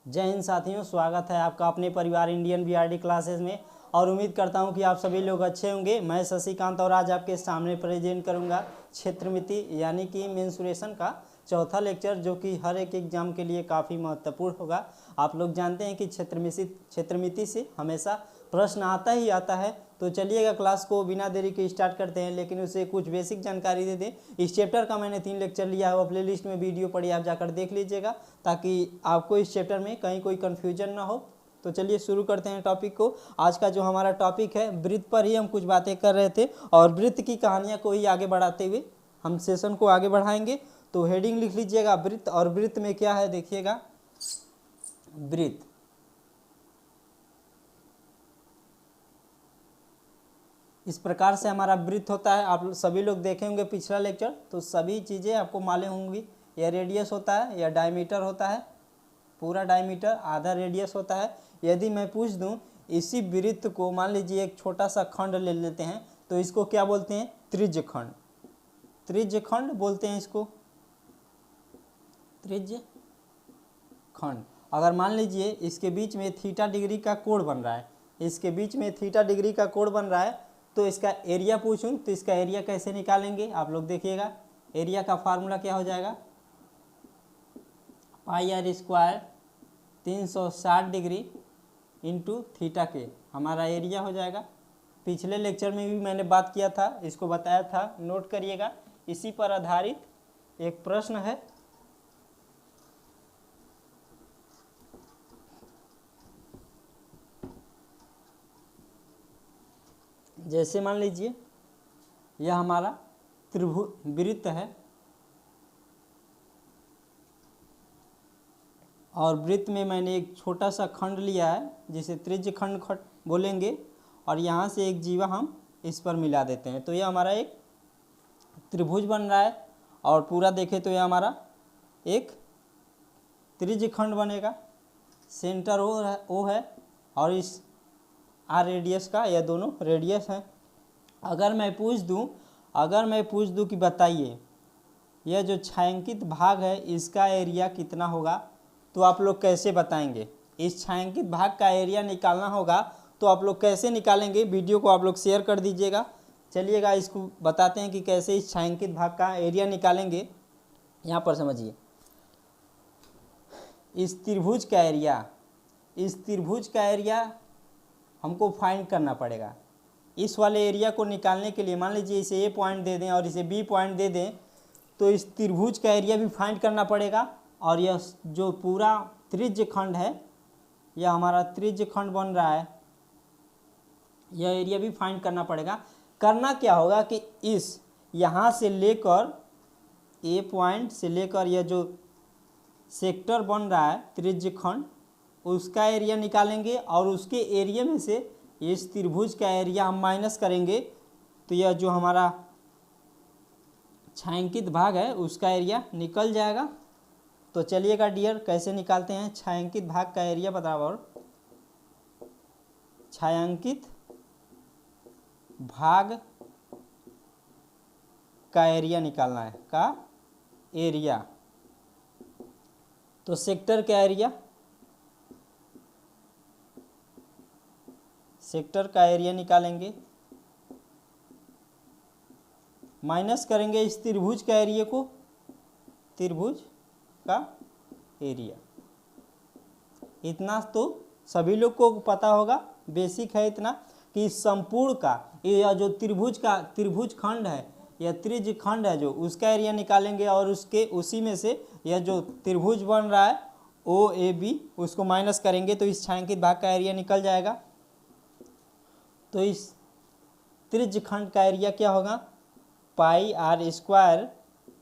जय हिंद साथियों, स्वागत है आपका अपने परिवार इंडियन बीआरडी क्लासेस में। और उम्मीद करता हूं कि आप सभी लोग अच्छे होंगे। मैं शशिकांत और आज आपके सामने प्रेजेंट करूंगा क्षेत्रमिति यानी कि मेंसुरेशन का चौथा लेक्चर, जो कि हर एक एग्जाम के लिए काफ़ी महत्वपूर्ण होगा। आप लोग जानते हैं कि क्षेत्रमिति से हमेशा प्रश्न आता ही आता है। तो चलिएगा क्लास को बिना देरी के स्टार्ट करते हैं, लेकिन उसे कुछ बेसिक जानकारी दे दें। इस चैप्टर का मैंने 3 लेक्चर लिया है, वो प्ले लिस्ट में वीडियो पड़ी, आप जाकर देख लीजिएगा ताकि आपको इस चैप्टर में कहीं कोई कन्फ्यूजन ना हो। तो चलिए शुरू करते हैं टॉपिक को। आज का जो हमारा टॉपिक है, वृत्त पर ही हम कुछ बातें कर रहे थे और वृत्त की कहानियाँ को ही आगे बढ़ाते हुए हम सेशन को आगे बढ़ाएंगे। तो हेडिंग लिख लीजिएगा वृत्त, और वृत्त में क्या है देखिएगा। वृत्त इस प्रकार से हमारा वृत्त होता है। आप सभी लोग देखे होंगे पिछला लेक्चर, तो सभी चीज़ें आपको मालूम होंगी। यह रेडियस होता है, यह डायमीटर होता है, पूरा डायमीटर, आधा रेडियस होता है। यदि मैं पूछ दूं इसी वृत्त को, मान लीजिए एक छोटा सा खंड ले लेते हैं, तो इसको क्या बोलते हैं? त्रिज्य खंड। त्रिज्य खंड बोलते हैं इसको, त्रिज्य खंड। अगर मान लीजिए इसके बीच में थीटा डिग्री का कोण बन रहा है, इसके बीच में थीटा डिग्री का कोण बन रहा है, तो इसका एरिया पूछूं तो इसका एरिया कैसे निकालेंगे? आप लोग देखिएगा, एरिया का फार्मूला क्या हो जाएगा? Pi R square 360 degree into theta के हमारा एरिया हो जाएगा। पिछले लेक्चर में भी मैंने बात किया था, इसको बताया था, नोट करिएगा। इसी पर आधारित एक प्रश्न है। जैसे मान लीजिए यह हमारा त्रिभुज वृत्त है और वृत्त में मैंने एक छोटा सा खंड लिया है जिसे त्रिज्य खंड बोलेंगे, और यहाँ से एक जीवा हम इस पर मिला देते हैं, तो यह हमारा एक त्रिभुज बन रहा है। और पूरा देखें तो यह हमारा एक त्रिज्य खंड बनेगा। सेंटर ओ है और इस आर रेडियस का, यह दोनों रेडियस हैं। अगर मैं पूछ दूं कि बताइए यह जो छायांकित भाग है इसका एरिया कितना होगा, तो आप लोग कैसे बताएंगे? इस छायांकित भाग का एरिया निकालना होगा, तो आप लोग कैसे निकालेंगे? वीडियो को आप लोग शेयर कर दीजिएगा। चलिएगा इसको बताते हैं कि कैसे इस छायांकित भाग का एरिया निकालेंगे। यहाँ पर समझिए, इस त्रिभुज का एरिया हमको फाइंड करना पड़ेगा। इस वाले एरिया को निकालने के लिए मान लीजिए इसे ए पॉइंट दे दें और इसे बी पॉइंट दे दें, तो इस त्रिभुज का एरिया भी फाइंड करना पड़ेगा। और यह जो पूरा त्रिज्य खंड है, यह हमारा त्रिज्य खंड बन रहा है, यह एरिया भी फाइंड करना पड़ेगा। करना क्या होगा कि इस यहाँ से लेकर ए पॉइंट से लेकर यह जो सेक्टर बन रहा है त्रिज्य खंड, उसका एरिया निकालेंगे और उसके एरिया में से इस त्रिभुज का एरिया हम माइनस करेंगे, तो यह जो हमारा छायांकित भाग है उसका एरिया निकल जाएगा। तो चलिएगा डियर, कैसे निकालते हैं? छायांकित भाग का एरिया बराबर छायांकित भाग का एरिया निकालना है, का एरिया। तो सेक्टर का एरिया, सेक्टर का एरिया निकालेंगे, माइनस करेंगे इस त्रिभुज का एरिया को, त्रिभुज का एरिया। इतना तो सभी लोग को पता होगा, बेसिक है इतना कि संपूर्ण का, यह जो त्रिभुज खंड है, यह त्रिज्य खंड है, जो उसका एरिया निकालेंगे और उसी में से यह जो त्रिभुज बन रहा है ओ ए बी, उसको माइनस करेंगे, तो इस छायांकित भाग का एरिया निकल जाएगा। तो इस त्रिज्य खंड का एरिया क्या होगा? Pi R square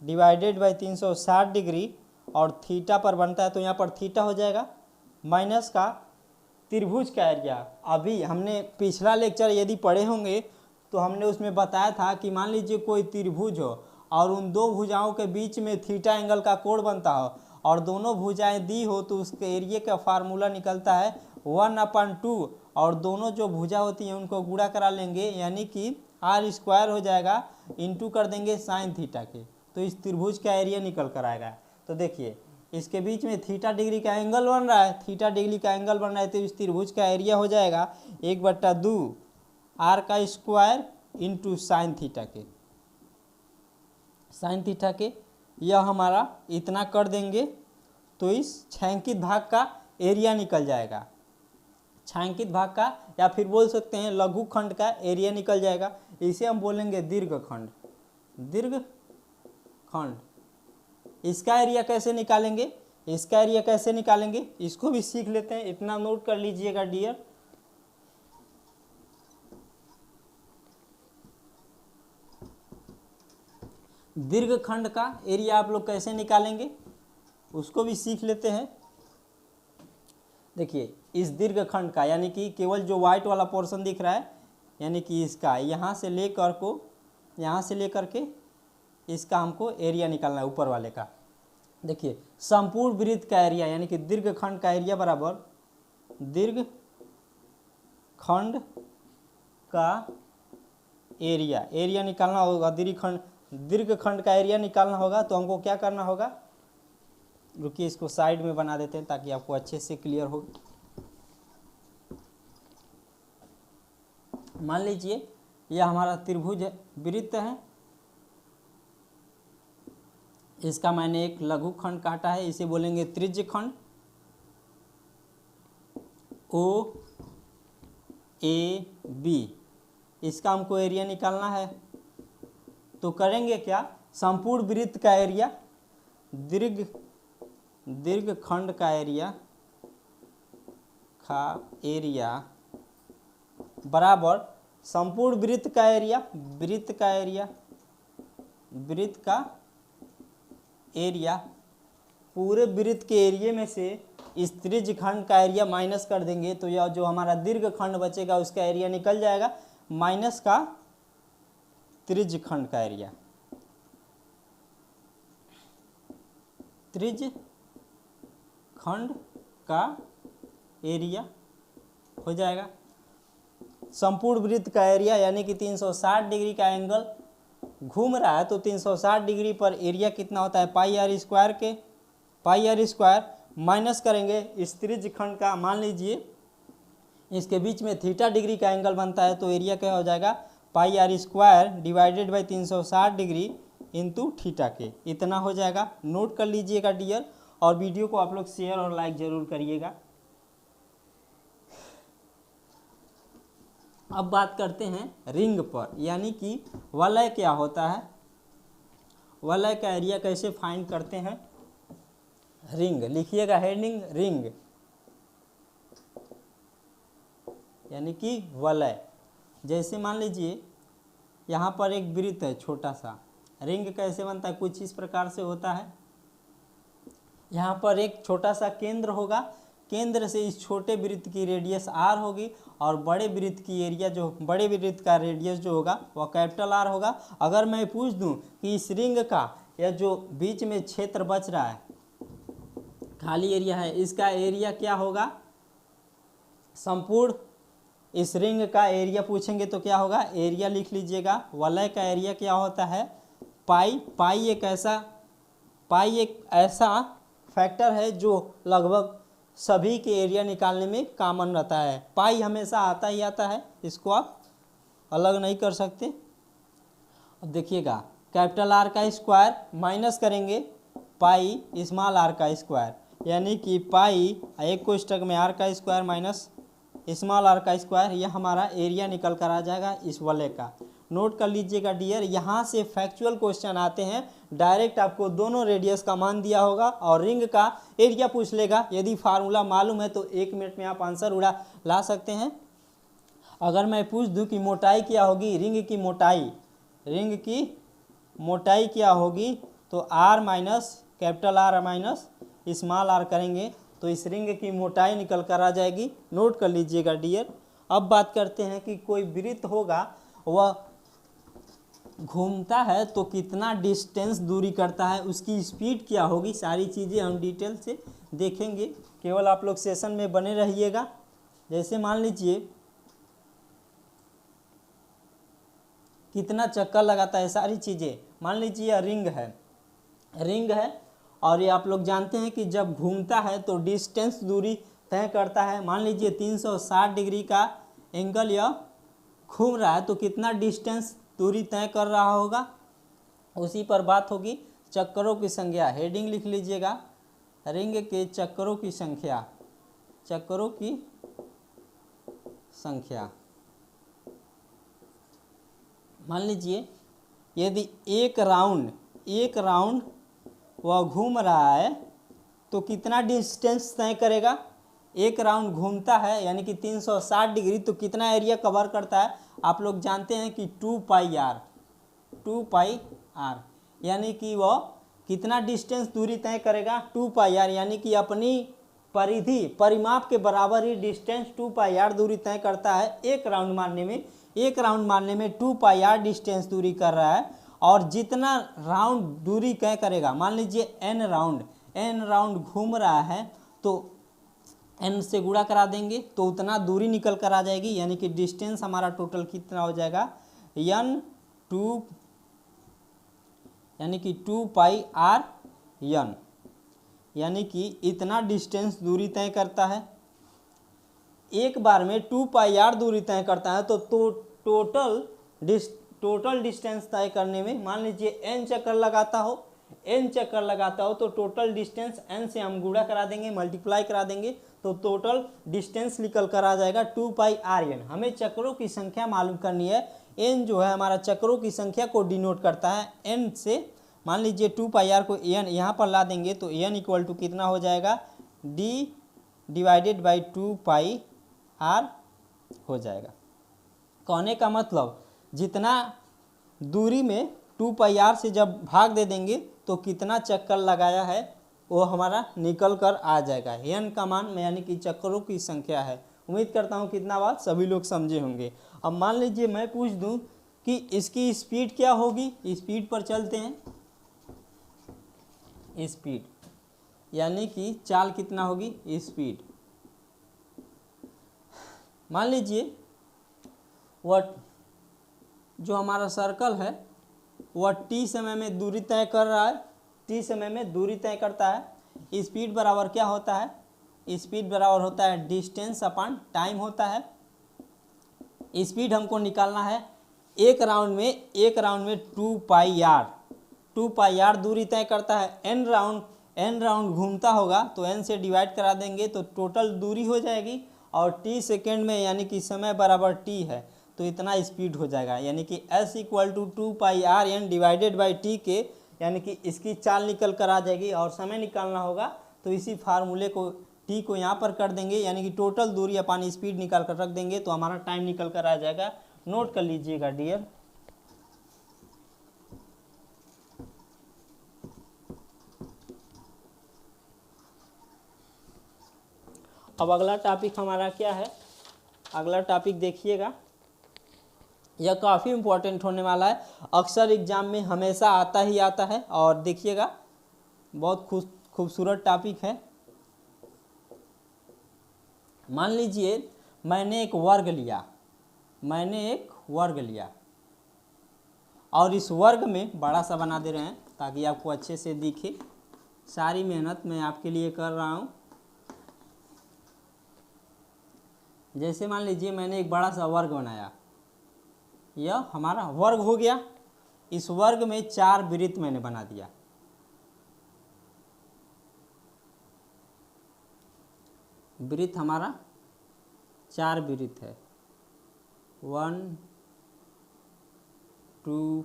divided by 360 degree, और थीटा पर बनता है तो यहाँ पर थीटा हो जाएगा, माइनस का त्रिभुज का एरिया। अभी हमने पिछला लेक्चर यदि पढ़े होंगे तो हमने उसमें बताया था कि मान लीजिए कोई त्रिभुज हो और उन दो भुजाओं के बीच में थीटा एंगल का कोण बनता हो और दोनों भुजाएं दी हो, तो उसके एरिया का फार्मूला निकलता है 1/2, और दोनों जो भुजा होती हैं उनको गुणा करा लेंगे, यानी कि आर स्क्वायर हो जाएगा, इंटू कर देंगे साइन थीटा के, तो इस त्रिभुज का एरिया निकल कर आएगा। तो देखिए इसके बीच में थीटा डिग्री का एंगल बन रहा है, थीटा डिग्री का एंगल बन रहा है, तो इस त्रिभुज का एरिया हो जाएगा 1/2 आर का स्क्वायर इंटू साइन थीटा के, साइन थीटा के। यह हमारा इतना कर देंगे तो इस छायांकित भाग का एरिया निकल जाएगा, छायांकित भाग का, या फिर बोल सकते हैं लघु खंड का एरिया निकल जाएगा। इसे हम बोलेंगे दीर्घखंड, दीर्घखंड। इसका एरिया कैसे निकालेंगे, इसका एरिया कैसे निकालेंगे इसको भी सीख लेते हैं, इतना नोट कर लीजिएगा डियर। दीर्घखंड का एरिया आप लोग कैसे निकालेंगे उसको भी सीख लेते हैं। देखिए इस दीर्घखंड का, यानी कि केवल जो व्हाइट वाला पोर्शन दिख रहा है, यानी कि इसका यहाँ से लेकर को, यहाँ से लेकर के इसका हमको एरिया निकालना है ऊपर वाले का। देखिए संपूर्ण वृत्त का एरिया, यानी कि दीर्घखंड का एरिया बराबर दीर्घखंड का एरिया, एरिया निकालना होगा, दीर्घखंड का एरिया निकालना होगा। तो हमको क्या करना होगा, रुकिए इसको साइड में बना देते हैं ताकि आपको अच्छे से क्लियर हो। मान लीजिए यह हमारा त्रिभुज है, वृत्त है, इसका मैंने एक लघु खंड काटा है, इसे बोलेंगे त्रिज्यखंड। ओ ए बी, इसका हमको एरिया निकालना है। तो करेंगे क्या, संपूर्ण वृत्त का एरिया, दीर्घखंड का एरिया बराबर संपूर्ण वृत्त का एरिया, पूरे वृत्त के एरिया में से इस त्रिज्यखंड का एरिया माइनस कर देंगे, तो यह जो हमारा दीर्घखंड बचेगा उसका एरिया निकल जाएगा माइनस का त्रिज्यखंड का एरिया, त्रिज्यखंड का एरिया हो जाएगा। संपूर्ण वृत्त का एरिया यानी कि 360 डिग्री का एंगल घूम रहा है, तो 360 डिग्री पर एरिया कितना होता है, पाई आर स्क्वायर के, पाई आर स्क्वायर माइनस करेंगे इस त्रिज्यखंड का, मान लीजिए इसके बीच में थीटा डिग्री का एंगल बनता है, तो एरिया क्या हो जाएगा, pi R square divided by 360 degree into theta के, इतना हो जाएगा। नोट कर लीजिएगा डियर, और वीडियो को आप लोग शेयर और लाइक जरूर करिएगा। अब बात करते हैं रिंग पर, यानी कि वलय क्या होता है, वलय का एरिया कैसे फाइंड करते हैं। रिंग लिखिएगा, हेडिंग रिंग, यानी कि वलय। जैसे मान लीजिए यहाँ पर एक वृत्त है छोटा सा, रिंग कैसे बनता है, कुछ इस प्रकार से होता है। यहाँ पर एक छोटा सा केंद्र होगा, केंद्र से इस छोटे वृत्त की रेडियस आर होगी, और बड़े वृत्त की एरिया जो, बड़े वृत्त का रेडियस जो होगा वह कैपिटल आर होगा। अगर मैं पूछ दूं कि इस रिंग का यह जो बीच में क्षेत्र बच रहा है, खाली एरिया है, इसका एरिया क्या होगा, संपूर्ण इस रिंग का एरिया पूछेंगे तो क्या होगा, एरिया लिख लीजिएगा। वलय का एरिया क्या होता है, पाई। पाई एक ऐसा फैक्टर है जो लगभग सभी के एरिया निकालने में कॉमन रहता है। पाई हमेशा आता ही आता है, इसको आप अलग नहीं कर सकते। अब देखिएगा कैपिटल आर का स्क्वायर माइनस करेंगे पाई स्मॉल आर का स्क्वायर, यानी कि पाई एक कोष्ठक में आर का स्क्वायर माइनस स्मॉल आर का स्क्वायर, यह हमारा एरिया निकल कर आ जाएगा इस वलय का। नोट कर लीजिएगा डियर, यहाँ से फैक्चुअल क्वेश्चन आते हैं, डायरेक्ट आपको दोनों रेडियस का मान दिया होगा और रिंग का एरिया पूछ लेगा। यदि फार्मूला मालूम है तो 1 मिनट में आप आंसर उड़ा ला सकते हैं। अगर मैं पूछ दूं कि मोटाई क्या होगी, रिंग की मोटाई क्या होगी, तो R minus capital R minus small R करेंगे तो इस रिंग की मोटाई निकल कर आ जाएगी। नोट कर लीजिएगा डियर। अब बात करते हैं कि कोई वृत्त होगा, वह घूमता है तो कितना डिस्टेंस दूरी करता है, उसकी स्पीड क्या होगी, सारी चीज़ें हम डिटेल से देखेंगे। केवल आप लोग सेशन में बने रहिएगा। जैसे मान लीजिए कितना चक्कर लगाता है, सारी चीज़ें। मान लीजिए यह रिंग है और ये आप लोग जानते हैं कि जब घूमता है तो डिस्टेंस दूरी तय करता है। मान लीजिए 360 डिग्री का एंगल यह घूम रहा है तो कितना डिस्टेंस दूरी तय कर रहा होगा, उसी पर बात होगी। चक्करों की संख्या, हेडिंग लिख लीजिएगा, रिंग के चक्करों की संख्या, चक्करों की संख्या। मान लीजिए यदि एक राउंड वह घूम रहा है तो कितना डिस्टेंस तय करेगा। एक राउंड घूमता है यानी कि 360 डिग्री, तो कितना एरिया कवर करता है आप लोग जानते हैं कि 2 पाई आर, यानी कि वह कितना डिस्टेंस दूरी तय करेगा 2 पाई आर, यानी कि अपनी परिमाप के बराबर ही डिस्टेंस 2 पाई आर दूरी तय करता है। एक राउंड मारने में 2 पाई आर डिस्टेंस दूरी कर रहा है। और जितना राउंड दूरी तय करेगा, मान लीजिए एन राउंड घूम रहा है तो एन से गुणा करा देंगे तो उतना दूरी निकल कर आ जाएगी, यानी कि डिस्टेंस हमारा टोटल कितना हो जाएगा n2, यानी कि 2 पाई आर n, यानी कि इतना डिस्टेंस दूरी तय करता है। एक बार में 2 पाई आर दूरी तय करता है तो टोटल डिस्टेंस तय करने में मान लीजिए n चक्कर लगाता हो तो टोटल डिस्टेंस n से हम गुणा करा देंगे, मल्टीप्लाई करा देंगे तो टोटल डिस्टेंस निकल कर आ जाएगा 2 पाई आर n। हमें चक्रों की संख्या मालूम करनी है। n जो है हमारा चक्रों की संख्या को डिनोट करता है n से। मान लीजिए 2 पाई आर को n यहाँ पर ला देंगे तो n इक्वल टू कितना हो जाएगा, d divided by 2 pi R हो जाएगा। कहने का मतलब जितना दूरी में 2 पाई आर से जब भाग दे देंगे तो कितना चक्कर लगाया है वो हमारा निकल कर आ जाएगा। n का मान यानी कि चक्करों की संख्या है। उम्मीद करता हूँ कितना बात सभी लोग समझे होंगे। अब मान लीजिए मैं पूछ दूँ कि इसकी स्पीड क्या होगी। स्पीड पर चलते हैं। स्पीड यानी कि चाल कितना होगी, स्पीड। मान लीजिए वह जो हमारा सर्कल है वह t समय में दूरी तय कर रहा है, t समय में दूरी तय करता है। स्पीड बराबर क्या होता है, स्पीड बराबर होता है डिस्टेंस अपॉन टाइम होता है। स्पीड हमको निकालना है। एक राउंड में 2 पाई आर दूरी तय करता है। n राउंड घूमता होगा तो n से डिवाइड करा देंगे तो टोटल दूरी हो जाएगी। और t सेकेंड में यानी कि समय बराबर t है तो इतना स्पीड हो जाएगा, यानी कि s equal to 2 pi R n divided by t के, यानी कि इसकी चाल निकल कर आ जाएगी। और समय निकालना होगा तो इसी फार्मूले को t को यहाँ पर कर देंगे, यानी कि टोटल दूरी अपन स्पीड निकाल कर रख देंगे तो हमारा टाइम निकल कर आ जाएगा। नोट कर लीजिएगा डियर। अब अगला टॉपिक हमारा क्या है, अगला टॉपिक देखिएगा, यह काफ़ी इम्पोर्टेंट होने वाला है। अक्सर एग्जाम में हमेशा आता ही आता है। और देखिएगा बहुत खूबसूरत टॉपिक है। मान लीजिए मैंने एक वर्ग लिया और इस वर्ग में बड़ा सा बना दे रहे हैं ताकि आपको अच्छे से दिखे। सारी मेहनत मैं आपके लिए कर रहा हूँ। जैसे मान लीजिए मैंने एक बड़ा सा वर्ग बनाया, यह हमारा वर्ग हो गया। इस वर्ग में 4 वृत्त मैंने बना दिया। वृत्त हमारा 4 वृत्त है, 1 2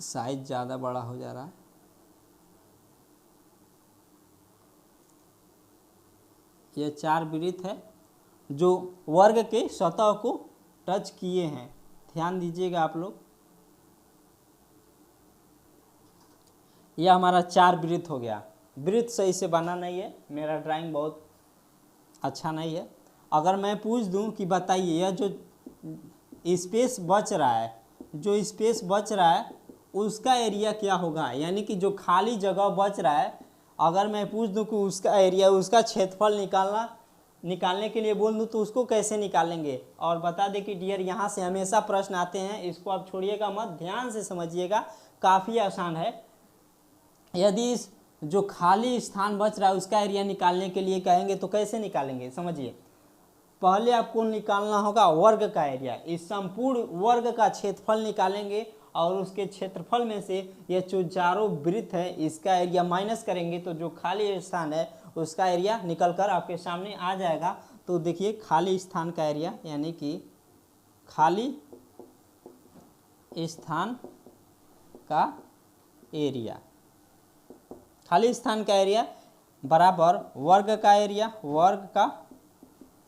साइज ज़्यादा बड़ा हो जा रहा है। ये 4 वृत्त है जो वर्ग के सतह को टच किए हैं। ध्यान दीजिएगा आप लोग। यह हमारा 4 वृत्त हो गया। वृत्त सही से बना नहीं है, मेरा ड्राइंग बहुत अच्छा नहीं है। अगर मैं पूछ दूं कि बताइए यह जो स्पेस बच रहा है उसका एरिया क्या होगा, यानी कि जो खाली जगह बच रहा है, अगर मैं पूछ दूं कि उसका एरिया, उसका क्षेत्रफल निकालना निकालने के लिए बोल दूँ तो उसको कैसे निकालेंगे। और बता दें कि डियर यहाँ से हमेशा प्रश्न आते हैं, इसको आप छोड़िएगा मत, ध्यान से समझिएगा, काफ़ी आसान है। यदि इस जो खाली स्थान बच रहा है उसका एरिया निकालने के लिए कहेंगे तो कैसे निकालेंगे, समझिए। पहले आपको निकालना होगा वर्ग का एरिया, इस संपूर्ण वर्ग का क्षेत्रफल निकालेंगे और उसके क्षेत्रफल में से ये जो चारों वृत्त है इसका एरिया माइनस करेंगे तो जो खाली स्थान है उसका एरिया निकल कर आपके सामने आ जाएगा। तो देखिए खाली स्थान का एरिया यानी कि खाली स्थान का एरिया, खाली स्थान का एरिया बराबर वर्ग का एरिया, वर्ग का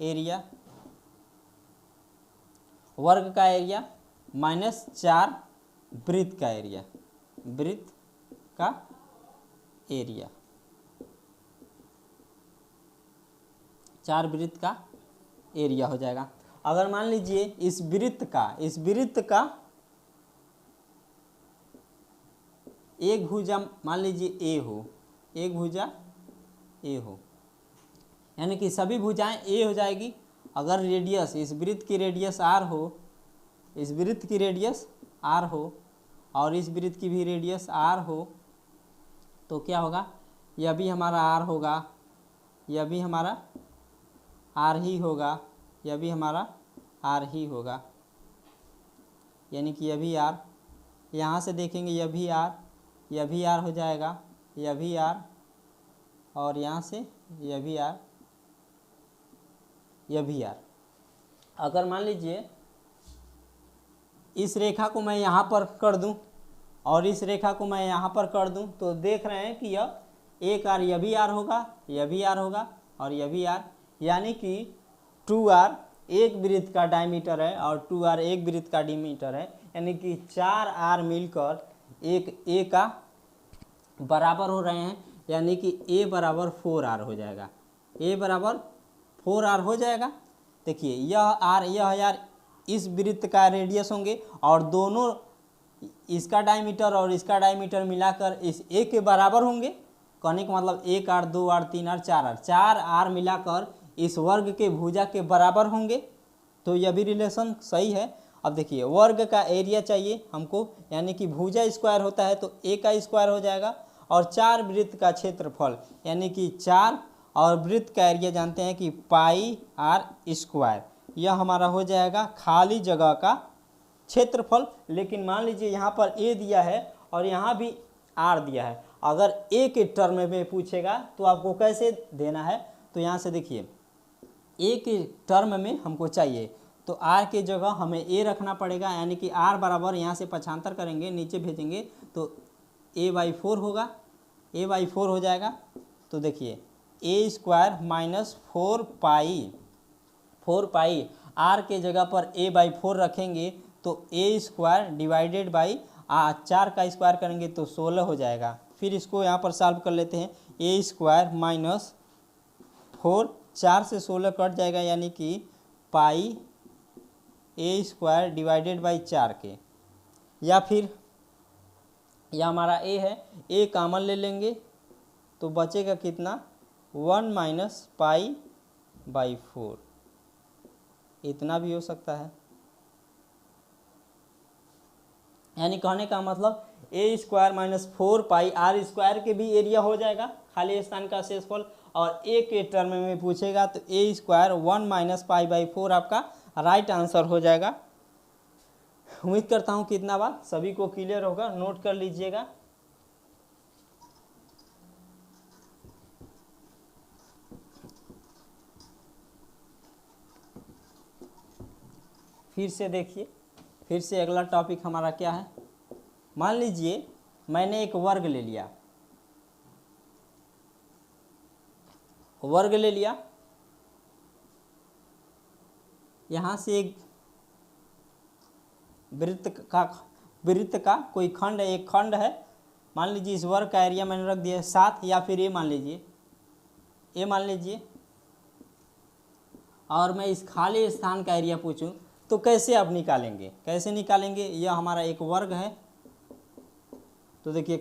एरिया, वर्ग का एरिया माइनस 4 वृत्त का एरिया, वृत्त का एरिया, 4 वृत्त का एरिया हो जाएगा। अगर मान लीजिए इस वृत्त का एक भुजा मान लीजिए ए हो, एक भुजा ए हो, यानी कि सभी भुजाएं ए हो जाएगी। अगर रेडियस, इस वृत्त की रेडियस आर हो, इस वृत्त की रेडियस आर हो और इस वृत्त की भी रेडियस आर हो तो क्या होगा, यह भी हमारा आर होगा, यह भी हमारा आर ही होगा, यह भी हमारा आर ही होगा, यानी कि यह भी आर, यहाँ से देखेंगे यह भी आर, यह भी आर हो जाएगा, यह भी आर, और यहाँ से यह भी आर, यह भी आर। अगर मान लीजिए इस रेखा को मैं यहाँ पर कर दूँ और इस रेखा को मैं यहाँ पर कर दूँ तो देख रहे हैं कि यह एक आर, यह भी आर होगा, यह भी आर होगा और यह भी आर, यानी कि 2r एक वृत्त का डायमीटर है और 2r एक वृत्त का डायमीटर है, यानी कि 4r मिलकर एक a का बराबर हो रहे हैं, यानी कि a बराबर 4r हो जाएगा, a बराबर 4r हो जाएगा। देखिए यह r, यह यार इस वृत्त का रेडियस होंगे और दोनों इसका डायमीटर और इसका डायमीटर मिलाकर इस a के बराबर होंगे। कहने का मतलब 1r 2r 3r 4r, 4r मिलाकर इस वर्ग के भुजा के बराबर होंगे, तो यह भी रिलेशन सही है। अब देखिए वर्ग का एरिया चाहिए हमको, यानी कि भुजा स्क्वायर होता है तो a का स्क्वायर हो जाएगा और 4 वृत्त का क्षेत्रफल यानी कि 4 और वृत्त का एरिया जानते हैं कि पाई आर स्क्वायर, यह हमारा हो जाएगा खाली जगह का क्षेत्रफल। लेकिन मान लीजिए यहाँ पर a दिया है और यहाँ भी r दिया है, अगर a के टर्म में पूछेगा तो आपको कैसे देना है, तो यहाँ से देखिए a के टर्म में हमको चाहिए तो r के जगह हमें a रखना पड़ेगा, यानी कि r बराबर यहाँ से पक्षांतर करेंगे नीचे भेजेंगे तो a/4 होगा, a/4 हो जाएगा। तो देखिए a square minus 4 pi r के जगह पर a/4 रखेंगे तो a स्क्वायर डिवाइडेड बाई 4 का स्क्वायर करेंगे तो 16 हो जाएगा। फिर इसको यहाँ पर सॉल्व कर लेते हैं, a स्क्वायर माइनस 4, 4 से 16 कट जाएगा, यानी कि पाई a स्क्वायर डिवाइडेड बाई 4 के, या फिर यह हमारा a है, a कॉमन ले लेंगे तो बचेगा कितना 1 माइनस पाई/4, इतना भी हो सकता है। यानी कहने का मतलब a square minus 4 pi R square के भी एरिया हो जाएगा खाली स्थान का क्षेत्रफल, और a के टर्म में पूछेगा तो a स्क्वायर 1 माइनस पाई/4 आपका राइट आंसर हो जाएगा। उम्मीद करता हूँ कि इतना बात सभी को क्लियर होगा, नोट कर लीजिएगा। फिर से देखिए, फिर से अगला टॉपिक हमारा क्या है। मान लीजिए मैंने एक वर्ग ले लिया, वर्ग ले लिया, यहाँ से एक वृत्त का कोई खंड है, एक खंड है, मान लीजिए इस वर्ग का एरिया मैंने रख दिया 7, या फिर ए मान लीजिए, और मैं इस खाली स्थान का एरिया पूछूं तो कैसे आप निकालेंगे, कैसे निकालेंगे। यह हमारा एक वर्ग है, तो देखिए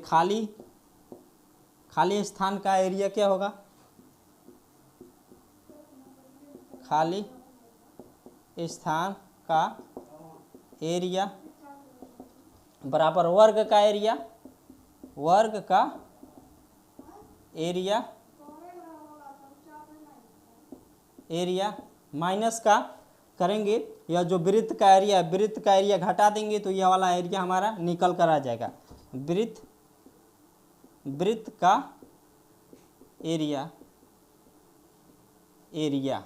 खाली स्थान का एरिया क्या होगा, खाली स्थान का एरिया बराबर वर्ग का एरिया, वर्ग का एरिया, एरिया माइनस का करेंगे यह जो वृत्त का एरिया, वृत्त का एरिया घटा देंगे तो यह वाला एरिया हमारा निकल कर आ जाएगा। वृत्त का एरिया, एरिया।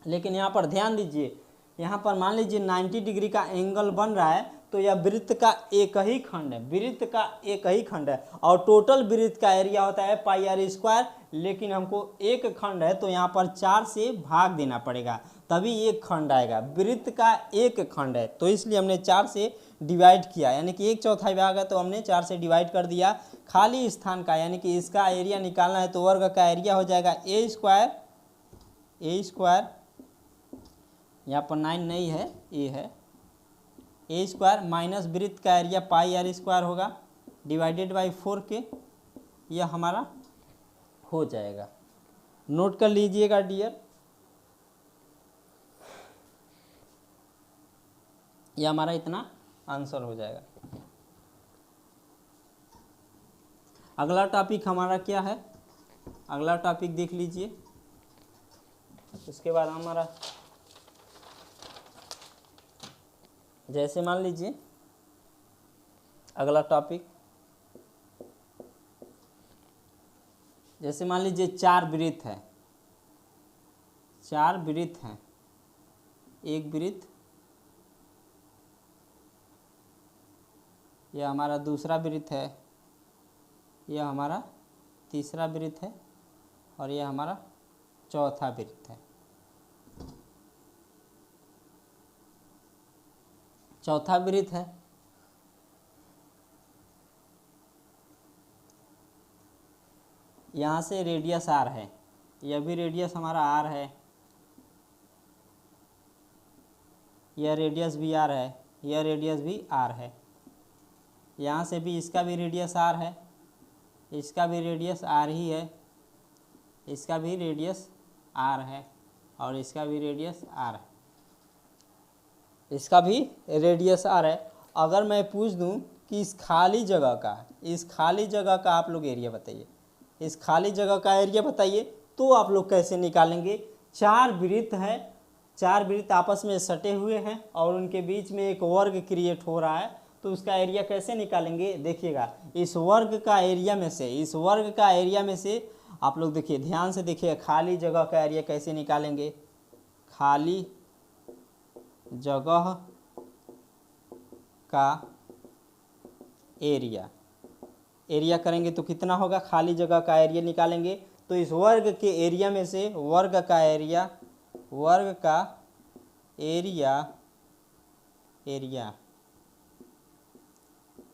लेकिन यहाँ पर ध्यान दीजिए, यहाँ पर मान लीजिए 90 डिग्री का एंगल बन रहा है तो यह वृत्त का एक ही खंड है, वृत्त का एक ही खंड है और टोटल वृत्त का एरिया होता है पाई आर स्क्वायर। लेकिन हमको एक खंड है तो यहाँ पर 4 से भाग देना पड़ेगा तभी एक खंड आएगा। वृत्त का एक खंड है तो इसलिए हमने 4 से डिवाइड किया, यानी कि 1/4 भाग है तो हमने 4 से डिवाइड कर दिया। खाली स्थान का यानी कि इसका एरिया निकालना है तो वर्ग का एरिया हो जाएगा ए स्क्वायर, यहाँ पर 9 नहीं है, ए है, ए स्क्वायर माइनस वृत्त का एरिया पाई आर स्क्वायर होगा डिवाइडेड बाई 4 के, यह हमारा हो जाएगा। नोट कर लीजिएगा डियर, यह हमारा इतना आंसर हो जाएगा। अगला टॉपिक हमारा क्या है, अगला टॉपिक देख लीजिए। उसके बाद हमारा जैसे मान लीजिए अगला टॉपिक, जैसे मान लीजिए 4 वृत्त है, 4 वृत्त हैं, एक वृत्त, यह हमारा दूसरा वृत्त है, यह हमारा तीसरा वृत्त है और यह हमारा चौथा वृत्त है। चौथा वृत्त है, यहाँ से रेडियस आर है, यह भी रेडियस हमारा आर है, यह रेडियस भी आर है, यह रेडियस भी आर है, यहाँ से भी इसका भी रेडियस आर है, इसका भी रेडियस आर ही है, इसका भी रेडियस आर है और इसका भी रेडियस आर है, इसका भी रेडियस आर है। अगर मैं पूछ दूं कि इस खाली जगह का आप लोग एरिया बताइए, इस खाली जगह का एरिया बताइए, तो आप लोग कैसे निकालेंगे। 4 वृत्त है, 4 वृत्त आपस में सटे हुए हैं और उनके बीच में एक वर्ग क्रिएट हो रहा है तो उसका एरिया कैसे निकालेंगे। देखिएगा इस वर्ग का एरिया में से, इस वर्ग का एरिया में से आप लोग देखिए, ध्यान से देखिए, खाली जगह का एरिया कैसे निकालेंगे। खाली जगह का एरिया, एरिया करेंगे तो कितना होगा, खाली जगह का एरिया निकालेंगे तो इस वर्ग के एरिया में से वर्ग का एरिया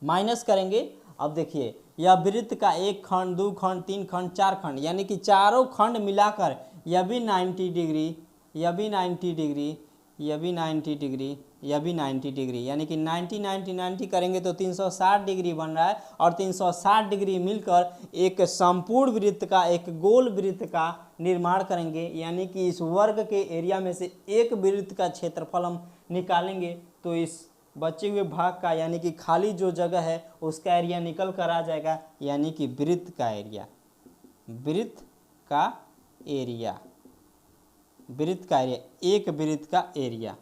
माइनस करेंगे। अब देखिए यह वृत्त का 1 खंड, 2 खंड, 3 खंड, 4 खंड, यानी कि चारों खंड मिलाकर यह भी 90 डिग्री, यह भी 90 डिग्री, यह भी 90 डिग्री, यह भी 90 डिग्री, यानी कि 90 90 90 करेंगे तो 360 डिग्री बन रहा है और 360 डिग्री मिलकर एक संपूर्ण वृत्त का, एक गोल वृत्त का निर्माण करेंगे। यानी कि इस वर्ग के एरिया में से एक वृत्त का क्षेत्रफल हम निकालेंगे तो इस बचे हुए भाग का, यानी कि खाली जो जगह है उसका एरिया निकल कर आ जाएगा, यानी कि वृत्त का एरिया, वृत्त का एरिया, वृत्त का एरिया, एक वृत्त का एरिया,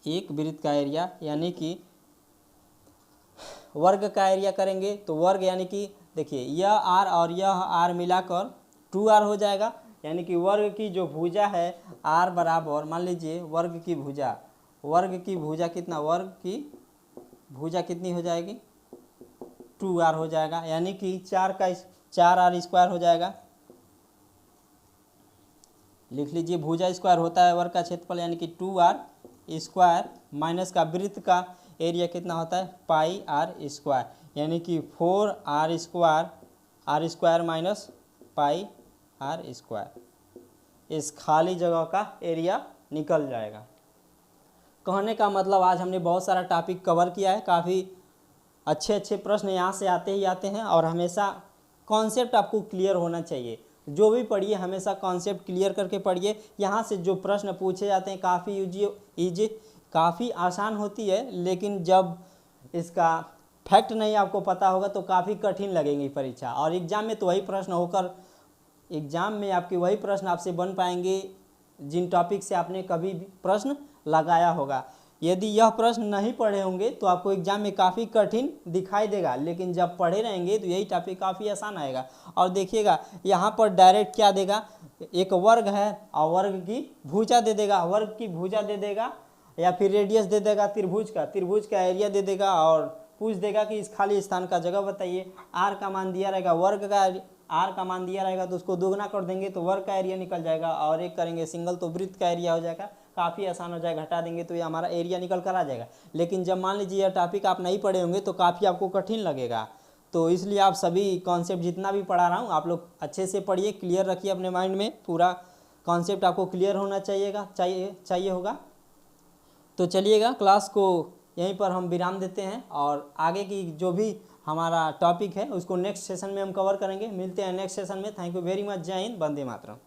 एक वृत्त का एरिया, यानी कि वर्ग का एरिया करेंगे तो वर्ग, यानी कि देखिए यह आर और यह आर मिलाकर 2r हो जाएगा। यानी कि वर्ग की जो भुजा है आर बराबर, मान लीजिए वर्ग की भुजा कितना, वर्ग की भुजा कितनी हो जाएगी, 2r हो जाएगा, यानी कि 4r स्क्वायर हो जाएगा। लिख लीजिए, भुजा स्क्वायर होता है वर्ग का क्षेत्रफल, यानी कि 2r स्क्वायर माइनस का वृत्त का एरिया कितना होता है, पाई आर स्क्वायर, यानी कि 4r square minus pi R square. इस खाली जगह का एरिया निकल जाएगा। कहने का मतलब आज हमने बहुत सारा टॉपिक कवर किया है, काफ़ी अच्छे प्रश्न यहाँ से आते ही आते हैं और हमेशा कॉन्सेप्ट आपको क्लियर होना चाहिए। जो भी पढ़िए हमेशा कॉन्सेप्ट क्लियर करके पढ़िए। यहाँ से जो प्रश्न पूछे जाते हैं काफ़ी आसान होती है, लेकिन जब इसका फैक्ट नहीं आपको पता होगा तो काफ़ी कठिन लगेंगी परीक्षा। और एग्ज़ाम में तो वही प्रश्न होकर एग्ज़ाम में आपके वही प्रश्न आपसे बन पाएंगे जिन टॉपिक से आपने कभी भी प्रश्न लगाया होगा। यदि यह प्रश्न नहीं पढ़े होंगे तो आपको एग्ज़ाम में काफ़ी कठिन दिखाई देगा, लेकिन जब पढ़े रहेंगे तो यही टॉपिक काफ़ी आसान आएगा। और देखिएगा यहाँ पर डायरेक्ट क्या देगा, एक वर्ग है और वर्ग की भुजा दे देगा, वर्ग की भुजा दे देगा या फिर रेडियस दे देगा त्रिभुज का एरिया दे देगा और पूछ देगा कि इस खाली स्थान का जगह बताइए। आर का मान दिया रहेगा, वर्ग का आर का मान दिया रहेगा तो उसको दोगुना कर देंगे तो वर्ग का एरिया निकल जाएगा, और एक करेंगे सिंगल तो वृत्त का एरिया हो जाएगा। काफ़ी आसान हो जाएगा, घटा देंगे तो ये हमारा एरिया निकल कर आ जाएगा। लेकिन जब मान लीजिए यह टॉपिक आप नहीं पढ़े होंगे तो काफ़ी आपको कठिन लगेगा। तो इसलिए आप सभी कॉन्सेप्ट जितना भी पढ़ा रहा हूँ आप लोग अच्छे से पढ़िए, क्लियर रखिए अपने माइंड में, पूरा कॉन्सेप्ट आपको क्लियर होना चाहिए होगा। तो चलिएगा क्लास को यहीं पर हम विराम देते हैं, और आगे की जो भी हमारा टॉपिक है उसको नेक्स्ट सेशन में हम कवर करेंगे। मिलते हैं नेक्स्ट सेशन में। Thank you very much. जय हिंद, वंदे मातरम।